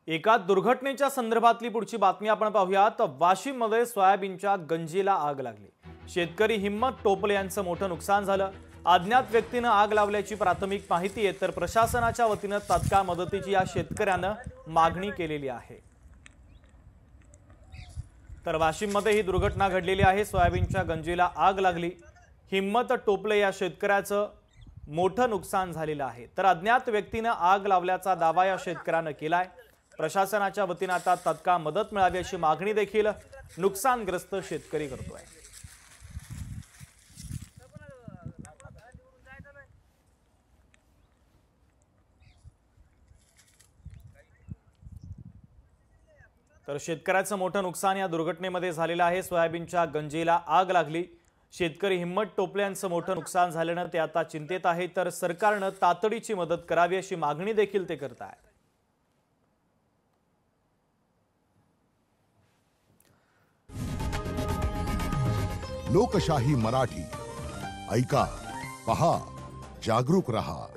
एका दुर्घटनेच्या संदर्भातली पुढची बातमी आपण पाहूयात। वाशिममध्ये सोयाबीनच्या गंजीला आग लागली। शेतकरी हिम्मत टोपले यांचं मोठं नुकसान झालं। अज्ञात व्यक्तीने आग लावल्याची प्राथमिक माहिती आहे, तर प्रशासनाच्या वतीने तात्काळ मदतीची या शेतकऱ्यानं मागणी केलेली आहे। तर वाशिममध्ये ही दुर्घटना घडलेली आहे। सोयाबीनच्या गंजीला आग लागली। हिम्मत टोपले या शेतकऱ्याचं मोठं नुकसान झालेलं आहे, तर अज्ञात व्यक्तीने आग लावल्याचा दावा या शेतकऱ्यानं केलाय। प्रशासनाच्या वतीने आता तात्काळ मदत मिळावी अशी मागणी देखील नुकसानग्रस्त शेतकरी करतोय। तर शेतकऱ्याचं मोठं नुकसान या दुर्घटनेमध्ये झालेलं आहे। सोयाबीनच्या गंजीला आग लागली। शेतकरी हिम्मत टोपले यांचं मोठं नुकसान झाल्यानं ते आता चिंतेत आहे, तर सरकारनं तातडीची मदत करावी अशी मागणी देखील ते करत आहेत। लोकशाही मराठी ऐका, पहा, जागरूक रहा।